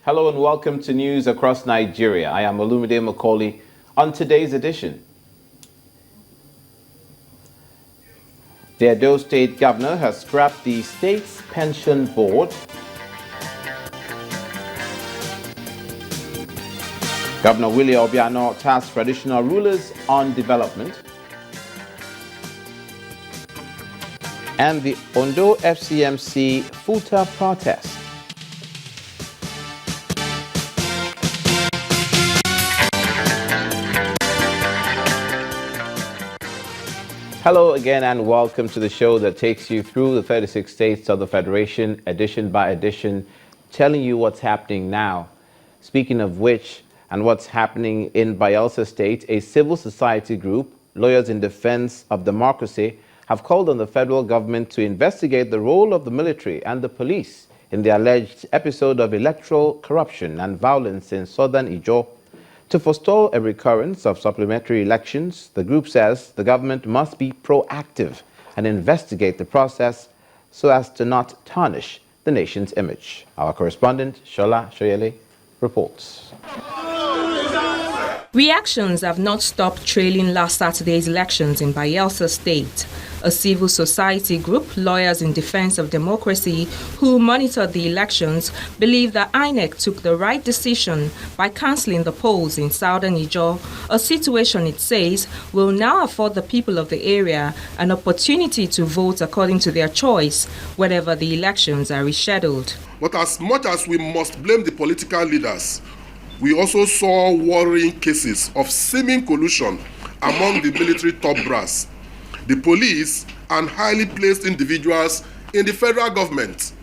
Hello and welcome to News Across Nigeria. I am Olumide Macaulay. On today's edition, the Edo State Governor has scrapped the state's pension board. Governor Willie Obiano tasked traditional rulers on development. And the Ondo FCMC Futa protest. Hello again and welcome to the show that takes you through the 36 states of the Federation, edition by edition, telling you what's happening now. Speaking of which, and what's happening in Bayelsa State, a civil society group, Lawyers in Defense of Democracy, have called on the federal government to investigate the role of the military and the police in the alleged episode of electoral corruption and violence in southern Ijaw. To forestall a recurrence of supplementary elections, the group says the government must be proactive and investigate the process so as to not tarnish the nation's image. Our correspondent, Shola Shoyele, reports. Reactions have not stopped trailing last Saturday's elections in Bayelsa State. A civil society group, Lawyers in Defense of Democracy, who monitored the elections, believe that INEC took the right decision by cancelling the polls in southern Ijaw, a situation it says will now afford the people of the area an opportunity to vote according to their choice, whenever the elections are rescheduled. But as much as we must blame the political leaders, we also saw worrying cases of seeming collusion among the military top brass, the police, and highly placed individuals in the federal government.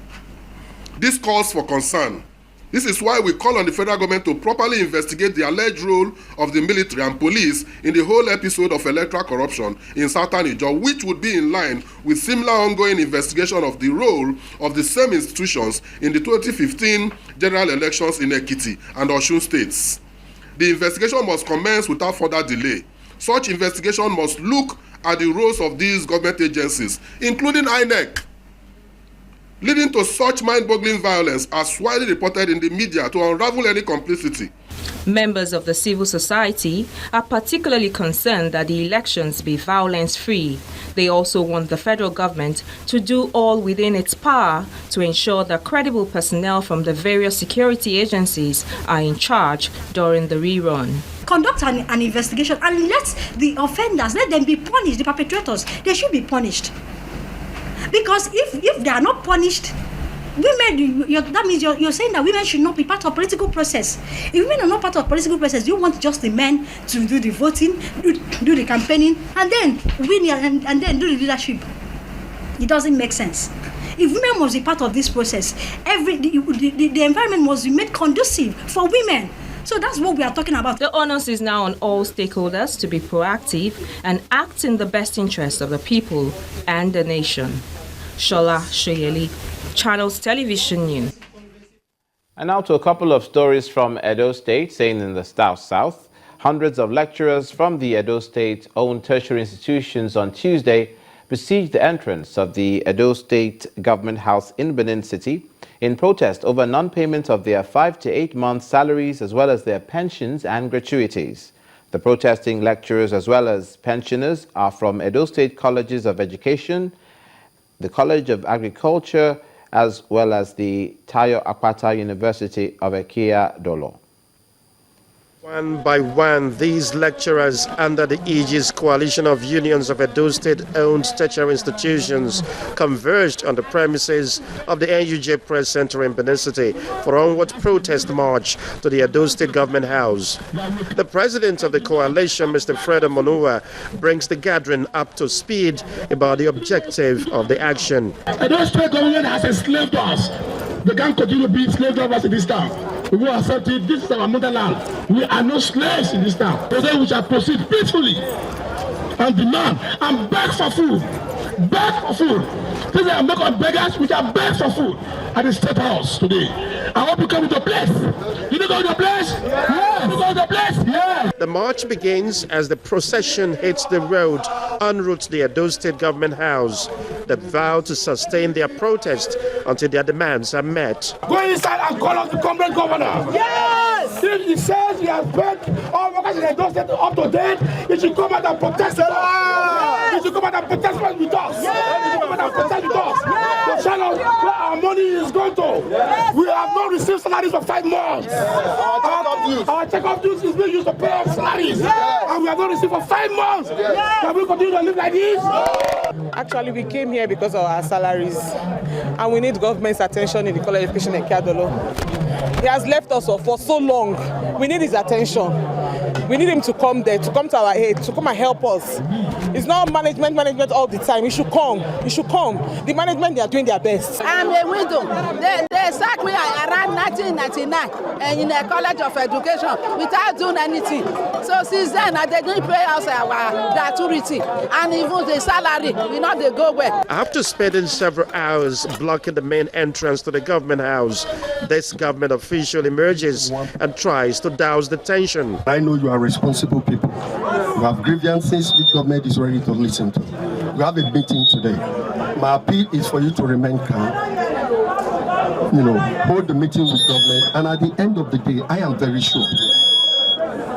This calls for concern. This is why we call on the federal government to properly investigate the alleged role of the military and police in the whole episode of electoral corruption in southern Ijaw, which would be in line with similar ongoing investigation of the role of the same institutions in the 2015 general elections in Ekiti and Osun states. The investigation must commence without further delay. Such investigation must look at the roles of these government agencies, including INEC, leading to such mind-boggling violence as widely reported in the media to unravel any complicity. Members of the civil society are particularly concerned that the elections be violence-free. They also want the federal government to do all within its power to ensure that credible personnel from the various security agencies are in charge during the rerun. Conduct an investigation and let the offenders, let them be punished, the perpetrators, they should be punished. Because if they are not punished, women, that means you're saying that women should not be part of political process. If women are not part of political process, you want just the men to do the voting, do the campaigning, and then win and then do the leadership. It doesn't make sense. If women must be part of this process, the environment must be made conducive for women. So that's what we are talking about. The onus is now on all stakeholders to be proactive and act in the best interest of the people and the nation. Shola Shoyele, Channels Television News. And now to a couple of stories from Edo State, saying in the South, hundreds of lecturers from the Edo State-owned tertiary institutions on Tuesday besieged the entrance of the Edo State Government House in Benin City in protest over non-payment of their 5 to 8 month salaries as well as their pensions and gratuities. The protesting lecturers as well as pensioners are from Edo State Colleges of Education, the College of Agriculture, as well as the Tayo Akpata University of Ekia Dolo. One by one, these lecturers under the Aegis Coalition of Unions of Edo State-owned tertiary institutions converged on the premises of the NUJ Press Center in Benin City for onward protest march to the Edo State Government House. The president of the coalition, Mr. Fred Monua, brings the gathering up to speed about the objective of the action. Edo State government has enslaved us. They can't continue being slave drivers in this town. We will accept it. This is our motherland. We are no slaves in this town. We shall proceed peacefully and demand and beg for food. Beg for food. These are make us beggars, which are beg for food at the State House today. I hope you come to the place. You know go to the place? Yes. You go to the place? Yes. The march begins as the procession hits the road en route to the Edo State Government House. They vow to sustain their protest until their demands are met. Go inside and call up the comrade governor. Yes! If he says he has paid all workers in Edo State up to date, he should come out and protest with us. He should come out and protest with us. He should come out and protest with us. To tell us where our money is going to. We have not received salaries for 5 months. Our check-off dues is being used to pay off salaries. And we have not received for 5 months. Can we continue to live like this? Actually, we came here because of our salaries, and we need government's attention in the College of Education in Kiadolo. He has left us for so long. We need his attention. We need him to come there, to come to our aid, to come and help us. It's not management all the time. He should come. He should come. The management, they are doing their best. I'm a widow. They sacked me around 1999 in the College of Education without doing anything. So since then, they didn't pay us our gratuity and even the salary. We know they go well. After spending several hours blocking the main entrance to the government house, this government official emerges and tries to douse the tension. I know you are responsible people. You have grievances which government is ready to listen to. We have a meeting today. My appeal is for you to remain calm. Hold the meeting with government, and at the end of the day, I am very sure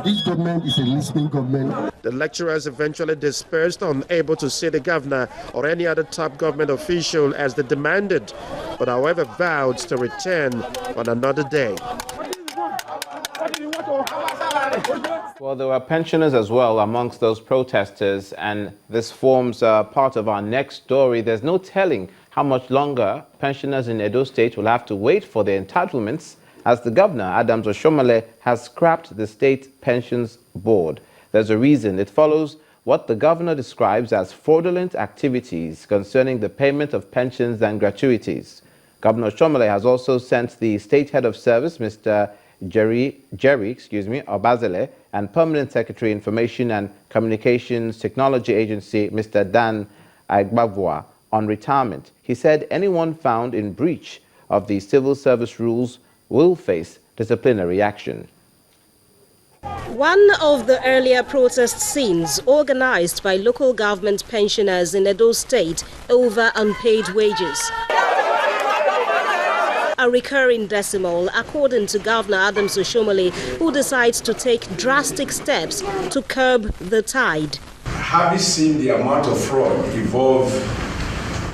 this government is a listening government. The lecturers eventually dispersed, unable to see the governor or any other top government official as they demanded, but however vowed to return on another day. Well, there were pensioners as well amongst those protesters, and this forms part of our next story. There's no telling how much longer pensioners in Edo State will have to wait for their entitlements, as the governor, Adams Oshomole, has scrapped the state pensions board. There's a reason. It follows what the governor describes as fraudulent activities concerning the payment of pensions and gratuities. Governor Oshomole has also sent the state head of service, Mr. Jerry Obazele, and Permanent Secretary Information and Communications Technology Agency, Mr. Dan Aigbavua, on retirement. He said anyone found in breach of the civil service rules will face disciplinary action. One of the earlier protest scenes organized by local government pensioners in Edo State over unpaid wages. A recurring decimal, according to Governor Adams Oshomole, who decides to take drastic steps to curb the tide. Having seen the amount of fraud involved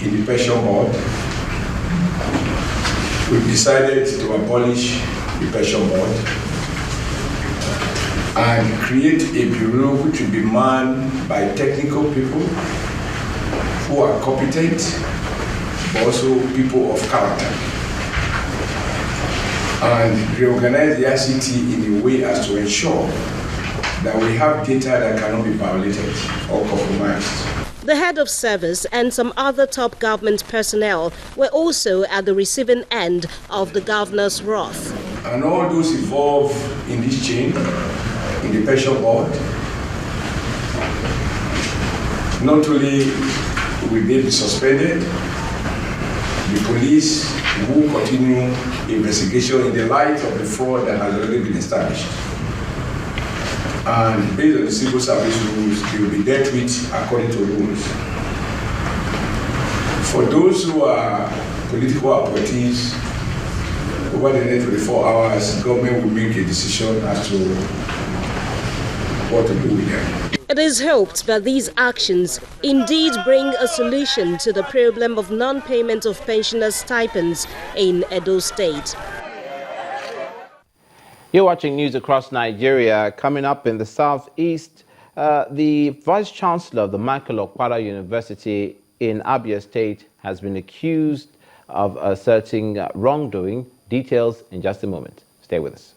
in the pension board, we've decided to abolish the pension board and create a bureau which will be manned by technical people who are competent, but also people of character, and reorganize the ICT in a way as to ensure that we have data that cannot be violated or compromised. The head of service and some other top government personnel were also at the receiving end of the governor's wrath. And all those involved in this chain, in the pension board, not only will they be suspended, the police will continue investigation in the light of the fraud that has already been established. And based on the civil service rules, they will be dealt with according to rules. For those who are political appointees, over the next 24 hours, government will make a decision as to what to do with them. It is hoped that these actions indeed bring a solution to the problem of non-payment of pensioners' stipends in Edo State. You're watching news across Nigeria. Coming up in the southeast, the Vice Chancellor of the Michael Okpara University in Abia State has been accused of asserting wrongdoing. Details in just a moment. Stay with us.